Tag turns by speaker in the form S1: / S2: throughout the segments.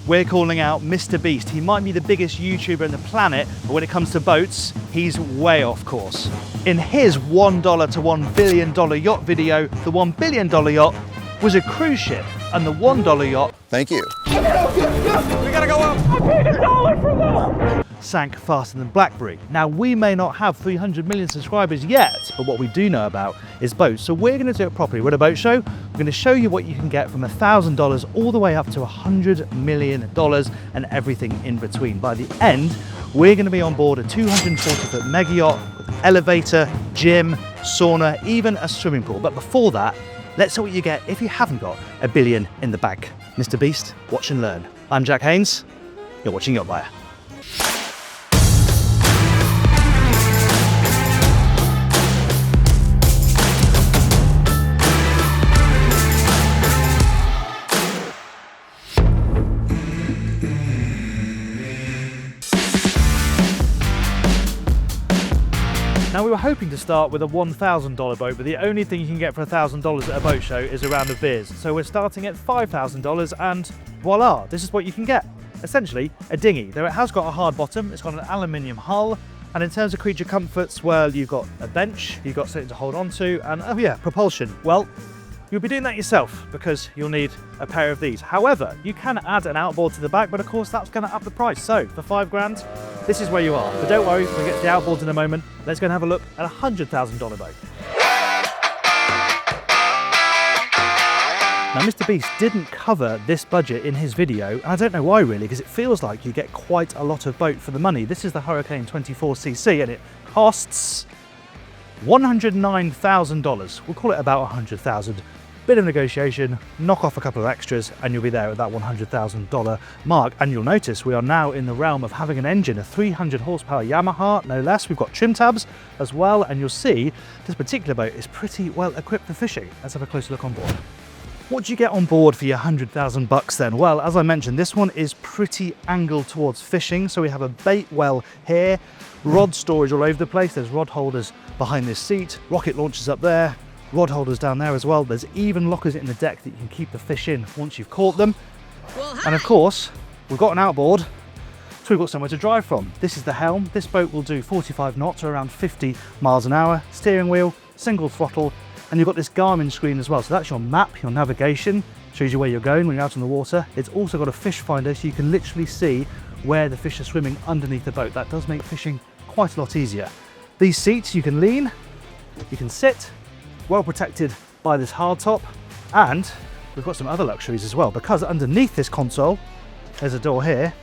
S1: we're calling out MrBeast. He might be the biggest YouTuber on the planet, but when it comes to boats, he's way off course. In his $1 to $1 billion yacht video, the $1 billion yacht was a cruise ship, and the $1 yacht,
S2: thank you,
S3: We gotta go up. I paid $1 for that.
S1: sank faster than BlackBerry. Now, we may not have 300 million subscribers yet, but what we do know about is boats. So we're going to do it properly. We're at a boat show. We're going to show you what you can get from $1,000 all the way up to $100 million and everything in between. By the end, we're going to be on board a 240-foot mega yacht with elevator, gym, sauna, even a swimming pool. But before that, let's see what you get if you haven't got $1 billion in the bank. MrBeast, watch and learn. I'm Jack Haines. You're watching YachtBuyer. Now, we were hoping to start with a $1,000 boat, but the only thing you can get for $1,000 at a boat show is a round of beers. So we're starting at $5,000 and voila, this is what you can get. Essentially, a dinghy. Though it has got a hard bottom, it's got an aluminium hull, and in terms of creature comforts, well, you've got a bench, you've got something to hold on to, and oh yeah, propulsion. Well, you'll be doing that yourself because you'll need a pair of these. However, you can add an outboard to the back, but of course that's going to up the price. So for $5,000, this is where you are. But don't worry, we'll get to the outboards in a moment. Let's go and have a look at a $100,000 boat. Now, MrBeast didn't cover this budget in his video, and I don't know why really, because it feels like you get quite a lot of boat for the money. This is the Hurricane 24cc, and it costs $109,000. We'll call it about $100,000. Bit of negotiation, knock off a couple of extras, and you'll be there at that $100,000 mark. And you'll notice we are now in the realm of having an engine, a 300 horsepower Yamaha, no less. We've got trim tabs as well, and you'll see this particular boat is pretty well equipped for fishing. Let's have a closer look on board. What do you get on board for your $100,000 then? Well, as I mentioned, this one is pretty angled towards fishing. So we have a bait well here, rod storage all over the place. There's rod holders behind this seat, rocket launchers up there, rod holders down there as well. There's even lockers in the deck that you can keep the fish in once you've caught them. And of course, we've got an outboard, so we've got somewhere to drive from. This is the helm. This boat will do 45 knots or around 50 miles an hour. Steering wheel, single throttle, and you've got this Garmin screen as well. So that's your map, your navigation, shows you where you're going when you're out on the water. It's also got a fish finder, so you can literally see where the fish are swimming underneath the boat. That does make fishing quite a lot easier. These seats, you can lean, you can sit, well protected by this hard top, and we've got some other luxuries as well, because underneath this console, there's a door here,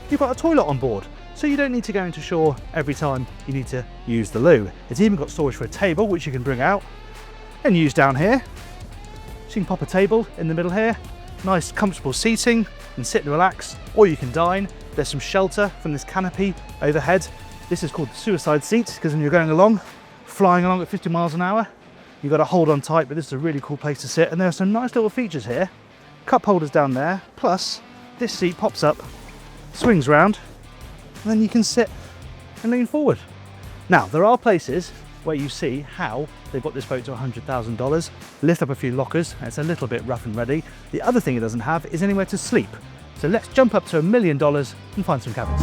S1: you've got a toilet on board. So you don't need to go into shore every time you need to use the loo. It's even got storage for a table, which you can bring out and use down here. So you can pop a table in the middle here, nice comfortable seating, and sit and relax, or you can dine. There's some shelter from this canopy overhead. This is called the suicide seat, because when you're going along, flying along at 50 miles an hour, you've got to hold on tight, but this is a really cool place to sit. And there are some nice little features here. Cup holders down there, plus this seat pops up, swings round, and then you can sit and lean forward. Now, there are places where you see how they've got this boat to $100,000, lift up a few lockers, and it's a little bit rough and ready. The other thing it doesn't have is anywhere to sleep. So let's jump up to $1 million and find some cabins.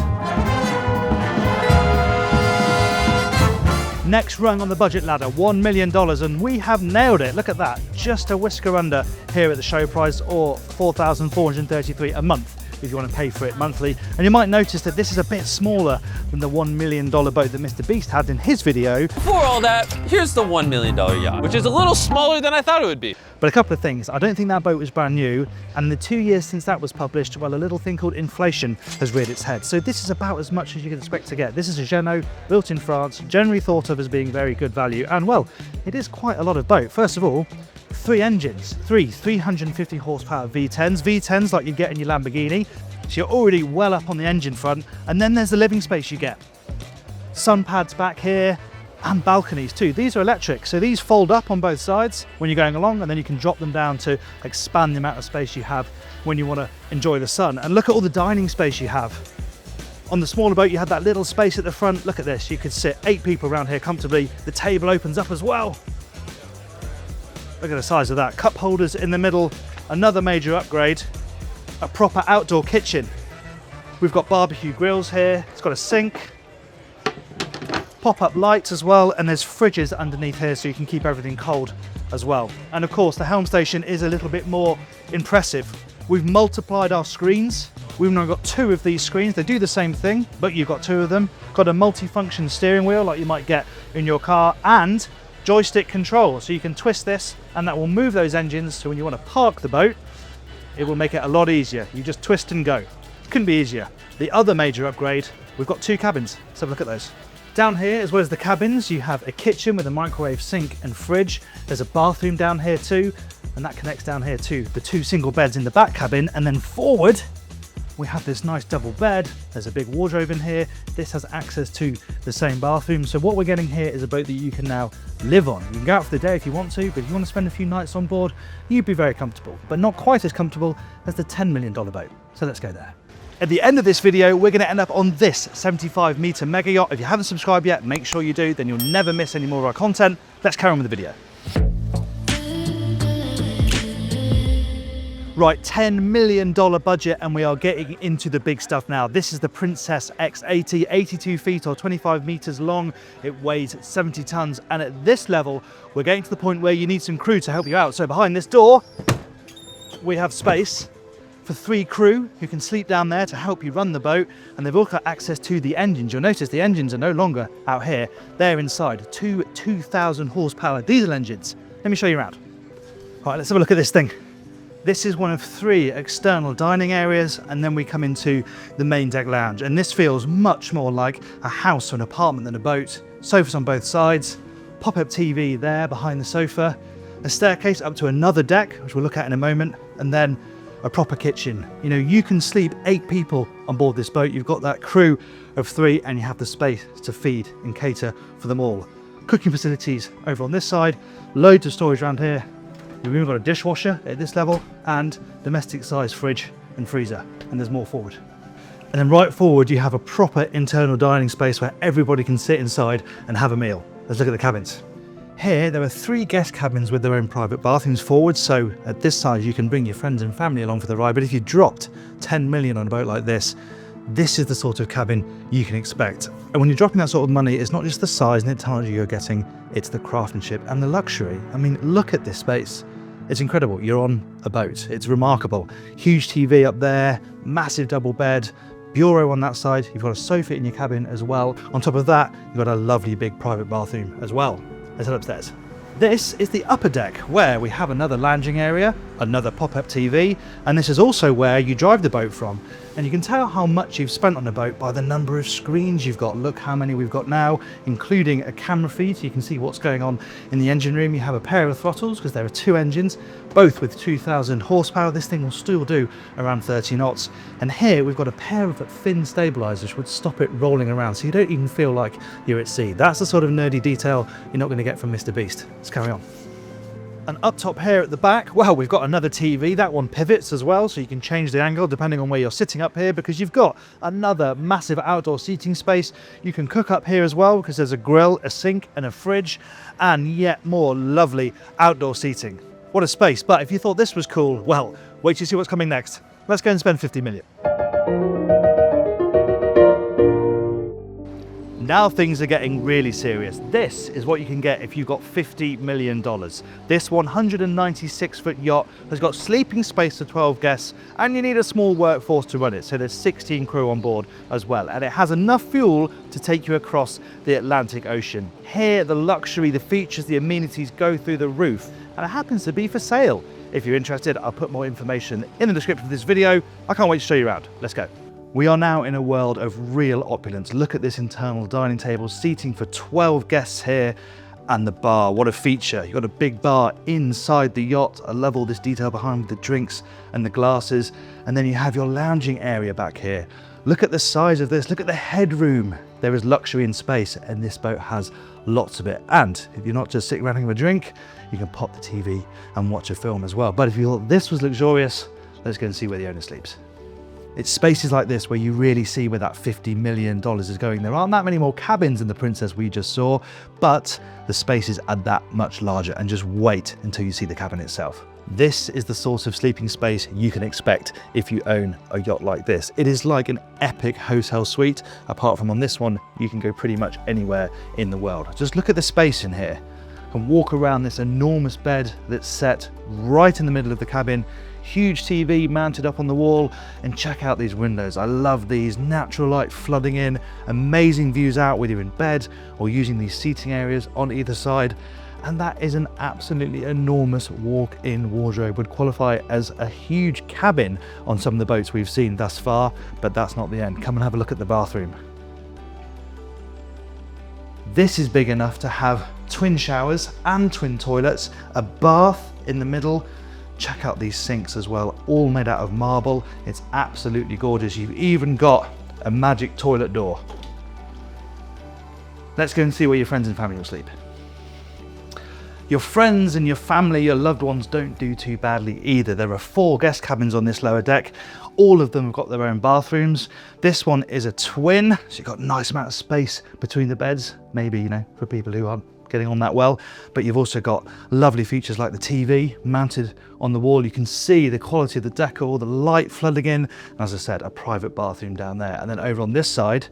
S1: Next rung on the budget ladder, $1 million, and we have nailed it. Look at that, just a whisker under here at the show price, or $4,433 a month if you want to pay for it monthly. And you might notice that this is a bit smaller than the $1 million boat that MrBeast had in his video.
S3: Before all that, here's the $1 million yacht, which is a little smaller than I thought it would be.
S1: But a couple of things. I don't think that boat was brand new, and in the 2 years since that was published, well, a little thing called inflation has reared its head. So this is about as much as you can expect to get. This is a Jeanneau, built in France, generally thought of as being very good value, and well, it is quite a lot of boat. First of all, 3 engines, 350 horsepower V10s, V10s like you get in your Lamborghini. So you're already well up on the engine front, and then there's the living space you get. Sun pads back here, and balconies too. These are electric, so these fold up on both sides when you're going along, and then you can drop them down to expand the amount of space you have when you want to enjoy the sun. And look at all the dining space you have. On the smaller boat, you had that little space at the front. Look at this, you could sit 8 people around here comfortably. The table opens up as well. Look at the size of that. Cup holders in the middle, another major upgrade. a proper outdoor kitchen. We've got barbecue grills here, it's got a sink, pop-up lights as well, and there's fridges underneath here so you can keep everything cold as well. And of course the helm station is a little bit more impressive. We've multiplied our screens. We've now got 2 of these screens. They do the same thing, but you've got 2 of them. Got a multi-function steering wheel like you might get in your car, and joystick control. So you can twist this and that will move those engines, so when you want to park the boat, it will make it a lot easier. You just twist and go. Couldn't be easier. The other major upgrade, we've got 2 cabins. Let's have a look at those. Down here, as well as the cabins, you have a kitchen with a microwave, sink and fridge. There's a bathroom down here too, and that connects down here to the 2 single beds in the back cabin. And then forward, we have this nice double bed. There's a big wardrobe in here. This has access to the same bathroom. So what we're getting here is a boat that you can now live on. You can go out for the day if you want to, but if you want to spend a few nights on board, you'd be very comfortable, but not quite as comfortable as the $10 million boat. So let's go there. At the end of this video, we're going to end up on this 75-meter mega yacht. If you haven't subscribed yet, make sure you do, then you'll never miss any more of our content. Let's carry on with the video. Right, $10 million budget, and we are getting into the big stuff now. This is the Princess X80, 82 feet or 25 meters long. It weighs 70 tons, and at this level, we're getting to the point where you need some crew to help you out. So behind this door, we have space for 3 crew who can sleep down there to help you run the boat, and they've all got access to the engines. You'll notice the engines are no longer out here, they're inside. 2 2,000 horsepower diesel engines. Let me show you around. All right, let's have a look at this thing. This is one of 3 external dining areas, and then we come into the main deck lounge, and this feels much more like a house or an apartment than a boat. Sofas on both sides, pop-up TV there behind the sofa, a staircase up to another deck, which we'll look at in a moment, and then a proper kitchen. You know, you can sleep 8 people on board this boat. You've got that crew of 3, and you have the space to feed and cater for them all. Cooking facilities over on this side, loads of storage around here. We've even got a dishwasher at this level, and domestic sized fridge and freezer, and there's more forward. And then right forward you have a proper internal dining space where everybody can sit inside and have a meal. Let's look at the cabins. Here there are 3 guest cabins with their own private bathrooms forward, so at this size you can bring your friends and family along for the ride. But if you dropped 10 million on a boat like this, this is the sort of cabin you can expect. And when you're dropping that sort of money, it's not just the size and the technology you're getting, it's the craftsmanship and the luxury. I mean, look at this space. It's incredible. You're on a boat. It's remarkable. Huge TV up there, massive double bed, bureau on that side. You've got a sofa in your cabin as well. On top of that, you've got a lovely big private bathroom as well. Let's head upstairs. This is the upper deck, where we have another lounging area, another pop-up TV, and this is also where you drive the boat from. And you can tell how much you've spent on the boat by the number of screens you've got. Look how many we've got now, including a camera feed, so you can see what's going on in the engine room. You have a pair of throttles, because there are 2 engines, both with 2,000 horsepower. This thing will still do around 30 knots. And here we've got a pair of fin stabilizers, which would stop it rolling around, so you don't even feel like you're at sea. That's the sort of nerdy detail you're not going to get from MrBeast. Let's carry on. And up top here at the back, well, we've got another TV. That one pivots as well, so you can change the angle depending on where you're sitting up here, because you've got another massive outdoor seating space. You can cook up here as well, because there's a grill, a sink and a fridge, and yet more lovely outdoor seating. What a space. But if you thought this was cool, well, wait till you see what's coming next. Let's go and spend 50 million. Now things are getting really serious. This is what you can get if you've got $50 million. This 196-foot yacht has got sleeping space for 12 guests, and you need a small workforce to run it, so there's 16 crew on board as well, and it has enough fuel to take you across the Atlantic Ocean. Here, the luxury, the features, the amenities go through the roof, and it happens to be for sale. If you're interested, I'll put more information in the description of this video. I can't wait to show you around. Let's go. We are now in a world of real opulence. Look at this internal dining table, seating for 12 guests here, and the bar. What a feature. You've got a big bar inside the yacht. I love all this detail behind the drinks and the glasses. And then you have your lounging area back here. Look at the size of this. Look at the headroom. There is luxury in space, and this boat has lots of it. And if you're not just sitting around having a drink, you can pop the TV and watch a film as well. But if you thought this was luxurious, let's go and see where the owner sleeps. It's spaces like this where you really see where that $50 million is going. There aren't that many more cabins in the Princess we just saw, but the spaces are that much larger, and just wait until you see the cabin itself. This is the sort of sleeping space you can expect if you own a yacht like this. It is like an epic hotel suite. Apart from on this one, you can go pretty much anywhere in the world. Just look at the space in here. You can walk around this enormous bed that's set right in the middle of the cabin. Huge TV mounted up on the wall, and check out these windows. I love these, natural light flooding in, amazing views out whether you're in bed or using these seating areas on either side. And that is an absolutely enormous walk-in wardrobe. Would qualify as a huge cabin on some of the boats we've seen thus far, but that's not the end. Come and have a look at the bathroom. This is big enough to have twin showers and twin toilets, a bath in the middle. Check out these sinks as well, all made out of marble. It's absolutely gorgeous. You've even got a magic toilet door. Let's go and see where your friends and family will sleep. Your friends and your family, your loved ones don't do too badly either. There are 4 guest cabins on this lower deck. All of them have got their own bathrooms. This one is a twin, so you've got a nice amount of space between the beds. Maybe, for people who aren't getting on that well. But you've also got lovely features like the TV mounted on the wall. You can see the quality of the decor, the light flooding in. And as I said, a private bathroom down there. And then over on this side,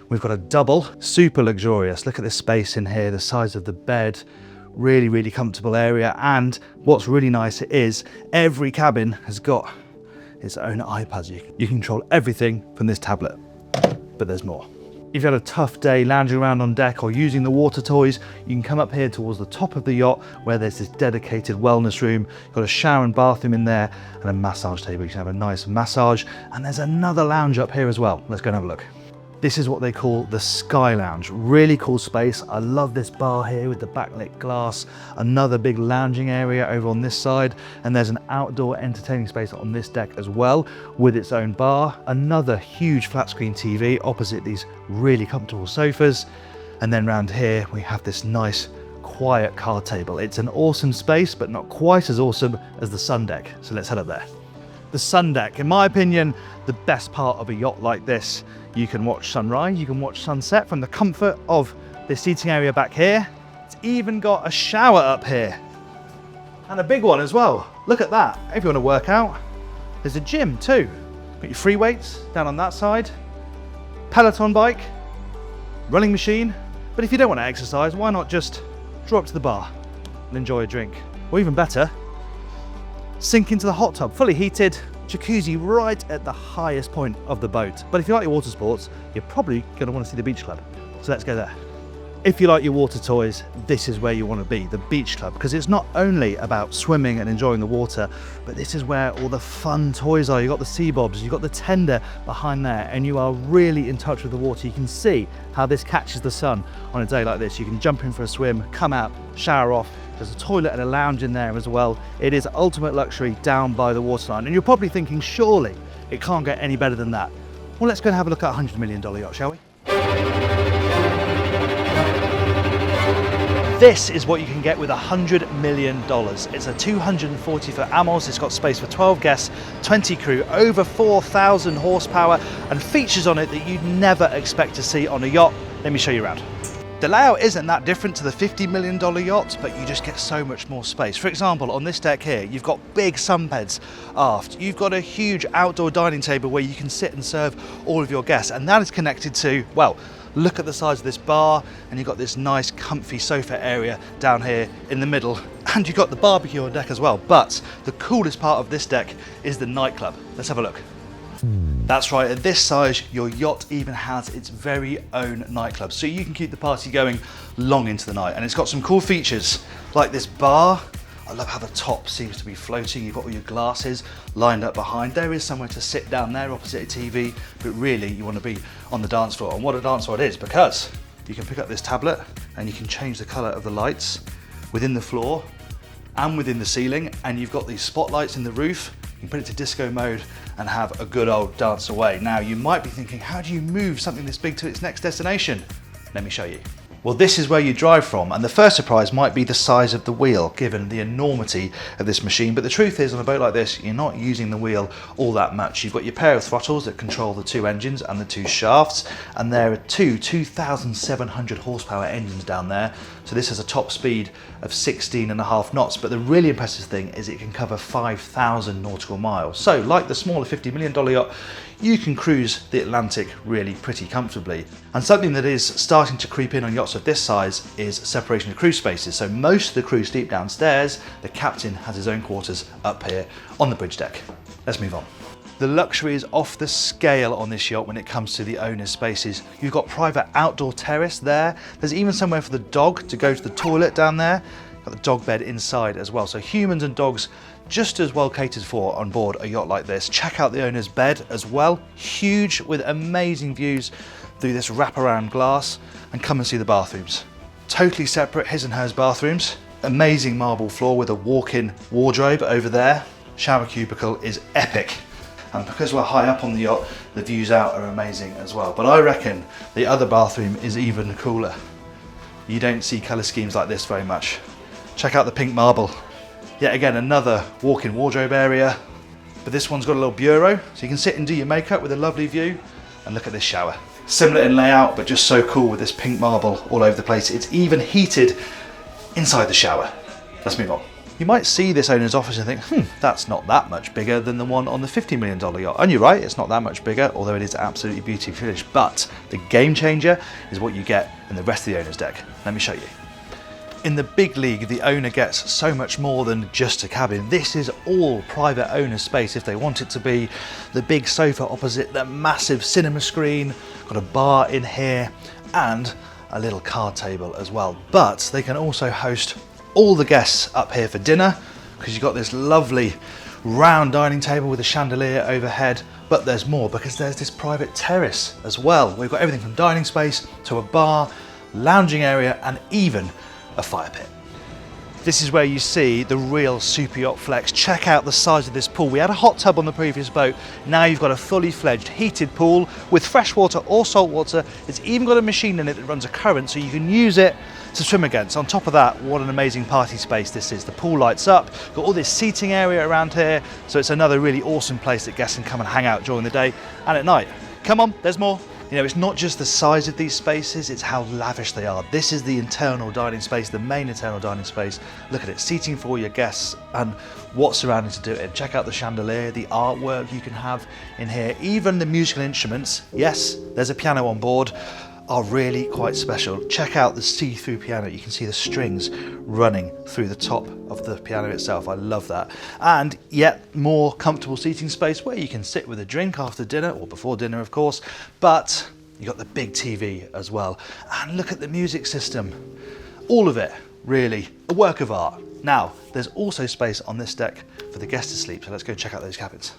S1: we've got a double, super luxurious. Look at this space in here, the size of the bed. Really, really comfortable area. And what's really nice is every cabin has got its own iPads. You can control everything from this tablet, but there's more. If you've had a tough day lounging around on deck or using the water toys, you can come up here towards the top of the yacht where there's this dedicated wellness room. You've got a shower and bathroom in there and a massage table. You can have a nice massage. And there's another lounge up here as well. Let's go and have a look. This is what they call the Sky Lounge. Really cool space. I love this bar here with the backlit glass. Another big lounging area over on this side. And there's an outdoor entertaining space on this deck as well with its own bar. Another huge flat screen TV opposite these really comfortable sofas. And then round here we have this nice quiet card table. It's an awesome space, but not quite as awesome as the sun deck. So let's head up there. The sun deck, in my opinion, the best part of a yacht like this. You can watch sunrise, you can watch sunset from the comfort of this seating area back here. It's even got a shower up here. And a big one as well. Look at that. If you want to work out, there's a gym too. Got your free weights down on that side. Peloton bike, running machine. But if you don't want to exercise, why not just draw up to the bar and enjoy a drink? Or even better, sink into the hot tub, fully heated, jacuzzi right at the highest point of the boat. But if you like your water sports, you're probably going to want to see the beach club. So let's go there. If you like your water toys, this is where you want to be, the beach club, because it's not only about swimming and enjoying the water, but this is where all the fun toys are. You've got the sea bobs, you've got the tender behind there, and you are really in touch with the water. You can see how this catches the sun on a day like this. You can jump in for a swim, come out, shower off. There's a toilet and a lounge in there as well. It is ultimate luxury down by the waterline. And you're probably thinking, surely it can't get any better than that. Well, let's go and have a look at a $100 million yacht, shall we? This is what you can get with $100 million. It's a 240-foot Amels. It's got space for 12 guests, 20 crew, over 4,000 horsepower, and features on it that you'd never expect to see on a yacht. Let me show you around. The layout isn't that different to the $50 million yacht, but you just get so much more space. For example, on this deck here, you've got big sunbeds aft. You've got a huge outdoor dining table where you can sit and serve all of your guests, and that is connected to, well, look at the size of this bar, and you've got this nice comfy sofa area down here in the middle, and you've got the barbecue on deck as well. But the coolest part of this deck is the nightclub. Let's have a look. That's right, at this size, your yacht even has its very own nightclub, so you can keep the party going long into the night. And it's got some cool features, like this bar. I love how the top seems to be floating. You've got all your glasses lined up behind. There is somewhere to sit down there opposite a TV, but really you want to be on the dance floor. And what a dance floor it is, because you can pick up this tablet and you can change the color of the lights within the floor and within the ceiling. And you've got these spotlights in the roof. You can put it to disco mode and have a good old dance away. Now you might be thinking, how do you move something this big to its next destination? Let me show you. Well, this is where you drive from, and the first surprise might be the size of the wheel, given the enormity of this machine. But the truth is, on a boat like this, you're not using the wheel all that much. You've got your pair of throttles that control the two engines and the two shafts, and there are two 2,700 horsepower engines down there. So this has a top speed of 16.5 knots, but the really impressive thing is it can cover 5,000 nautical miles. So like the smaller $50 million yacht, you can cruise the Atlantic really pretty comfortably. And something that is starting to creep in on yachts of this size is separation of crew spaces. So most of the crew sleep downstairs, the captain has his own quarters up here on the bridge deck. Let's move on. The luxury is off the scale on this yacht when it comes to the owner's spaces. You've got private outdoor terrace there. There's even somewhere for the dog to go to the toilet down there. Got the dog bed inside as well. So humans and dogs just as well catered for on board a yacht like this. Check out the owner's bed as well. Huge, with amazing views through this wraparound glass. And come and see the bathrooms. Totally separate his and hers bathrooms. Amazing marble floor with a walk-in wardrobe over there. Shower cubicle is epic. And because we're high up on the yacht, the views out are amazing as well. But I reckon the other bathroom is even cooler. You don't see colour schemes like this very much. Check out the pink marble. Yet again, another walk-in wardrobe area. But this one's got a little bureau, so you can sit and do your makeup with a lovely view. And look at this shower. Similar in layout, but just so cool with this pink marble all over the place. It's even heated inside the shower. Let's move on. You might see this owner's office and think, that's not that much bigger than the one on the $50 million yacht. And you're right, it's not that much bigger, although it is absolutely beautifully finished. But the game changer is what you get in the rest of the owner's deck. Let me show you. In the big league, the owner gets so much more than just a cabin. This is all private owner space if they want it to be. The big sofa opposite, the massive cinema screen, got a bar in here, and a little card table as well. But they can also host all the guests up here for dinner, because you've got this lovely round dining table with a chandelier overhead. But there's more, because there's this private terrace as well. We've got everything from dining space to a bar, lounging area, and even a fire pit. This is where you see the real super yacht flex. Check out the size of this pool. We had a hot tub on the previous boat. Now you've got a fully fledged heated pool with fresh water or salt water. It's even got a machine in it that runs a current, so you can use it to swim against. On top of that, what an amazing party space this is. The pool lights up, got all this seating area around here, so it's another really awesome place that guests can come and hang out during the day and at night. Come on, there's more. You know, it's not just the size of these spaces, it's how lavish they are. This is the internal dining space, the main internal dining space. Look at it, seating for all your guests and what's surrounding to do it. Check out the chandelier, the artwork you can have in here, even the musical instruments. Yes, there's a piano on board, are really quite special. Check out the see-through piano. You can see the strings running through the top of the piano itself. I love that. And yet more comfortable seating space where you can sit with a drink after dinner, or before dinner of course, but you got the big TV as well. And look at the music system. All of it, really, a work of art. Now, there's also space on this deck for the guests to sleep, so let's go check out those cabins.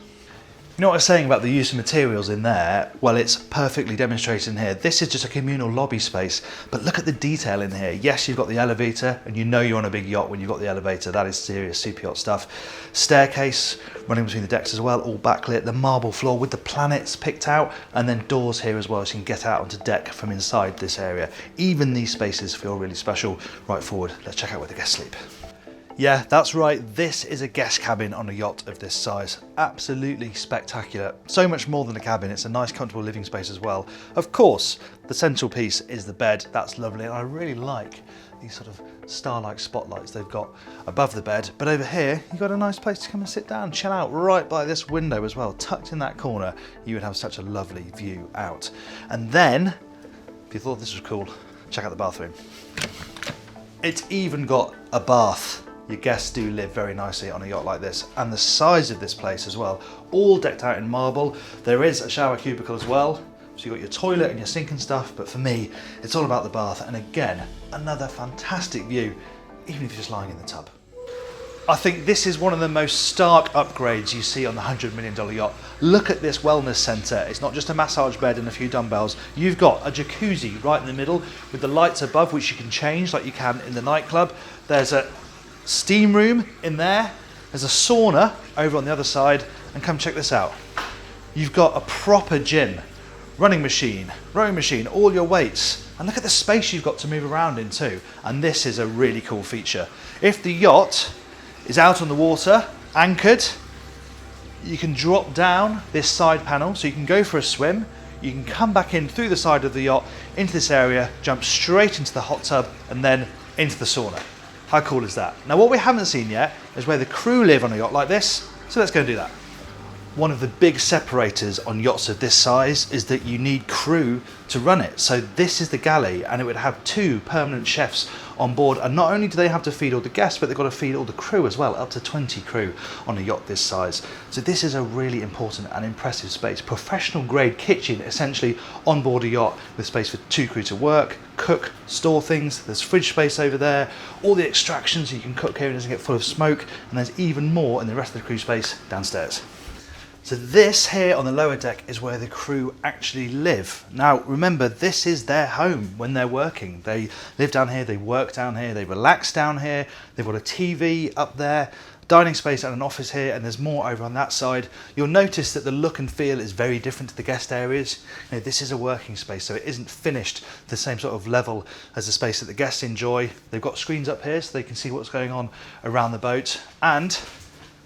S1: You know what I was saying about the use of materials in there? Well, it's perfectly demonstrated in here. This is just a communal lobby space, but look at the detail in here. Yes, you've got the elevator, and you know you're on a big yacht when you've got the elevator. That is serious super yacht stuff. Staircase running between the decks as well, all backlit. The marble floor with the planets picked out, and then doors here as well, so you can get out onto deck from inside this area. Even these spaces feel really special. Right forward, let's check out where the guests sleep. Yeah, that's right, this is a guest cabin on a yacht of this size. Absolutely spectacular. So much more than a cabin, it's a nice comfortable living space as well. Of course, the central piece is the bed, that's lovely, and I really like these sort of star-like spotlights they've got above the bed. But over here, you've got a nice place to come and sit down, chill out right by this window as well. Tucked in that corner, you would have such a lovely view out. And then, if you thought this was cool, check out the bathroom. It's even got a bath. Your guests do live very nicely on a yacht like this, and the size of this place as well, all decked out in marble. There is a shower cubicle as well, so you've got your toilet and your sink and stuff, but for me, it's all about the bath, and again, another fantastic view, even if you're just lying in the tub. I think this is one of the most stark upgrades you see on the $100 million yacht. Look at this wellness centre. It's not just a massage bed and a few dumbbells. You've got a jacuzzi right in the middle with the lights above, which you can change like you can in the nightclub. There's a steam room in there. There's a sauna over on the other side, and come check this out. You've got a proper gym, running machine, rowing machine, all your weights, And look at the space you've got to move around in too. And this is a really cool feature. If the yacht is out on the water, anchored, you can drop down this side panel so you can go for a swim. You can come back in through the side of the yacht into this area, jump straight into the hot tub and then into the sauna. How cool is that? Now what we haven't seen yet is where the crew live on a yacht like this. So let's go and do that. One of the big separators on yachts of this size is that you need crew to run it. So this is the galley, and it would have 2 permanent chefs on board. And not only do they have to feed all the guests, but they've got to feed all the crew as well, up to 20 crew on a yacht this size. So this is a really important and impressive space. Professional grade kitchen, essentially on board a yacht with space for 2 crew to work, cook, store things. There's fridge space over there, all the extractions, so you can cook here and it doesn't get full of smoke. And there's even more in the rest of the crew space downstairs. So this here on the lower deck is where the crew actually live. Now remember, this is their home when they're working. They live down here, they work down here, they relax down here. They've got a TV up there, dining space and an office here, and there's more over on that side. You'll notice that the look and feel is very different to the guest areas. You know, this is a working space, so it isn't finished the same sort of level as the space that the guests enjoy. They've got screens up here so they can see what's going on around the boat, and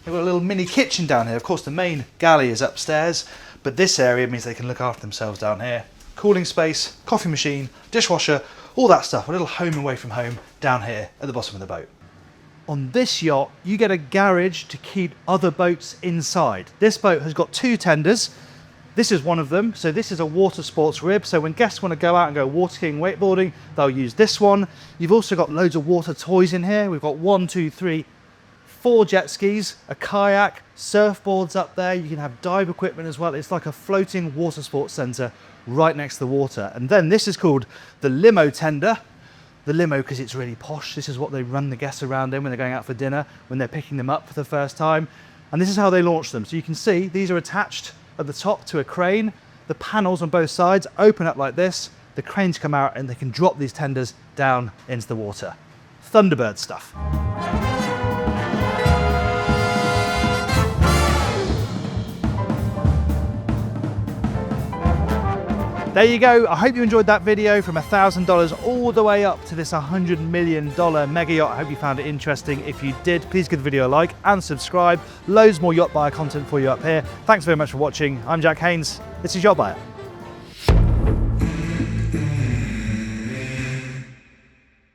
S1: they've got a little mini kitchen down here. Of course, the main galley is upstairs, but this area means they can look after themselves down here. Cooling space, coffee machine, dishwasher, all that stuff. A little home away from home down here at the bottom of the boat. On this yacht, you get a garage to keep other boats inside. This boat has got 2 tenders. This is one of them. So this is a water sports rib. So when guests want to go out and go water skiing, wakeboarding, they'll use this one. You've also got loads of water toys in here. We've got 4 jet skis, a kayak, surfboards up there. You can have dive equipment as well. It's like a floating water sports centre right next to the water. And then this is called the limo tender. The limo because it's really posh. This is what they run the guests around in when they're going out for dinner, when they're picking them up for the first time. And this is how they launch them. So you can see these are attached at the top to a crane. The panels on both sides open up like this. The cranes come out and they can drop these tenders down into the water. Thunderbird stuff. There you go. I hope you enjoyed that video from $1,000 all the way up to this $100 million mega yacht. I hope you found it interesting. If you did, please give the video a like and subscribe. Loads more Yacht Buyer content for you up here. Thanks very much for watching. I'm Jack Haines. This is Yacht Buyer.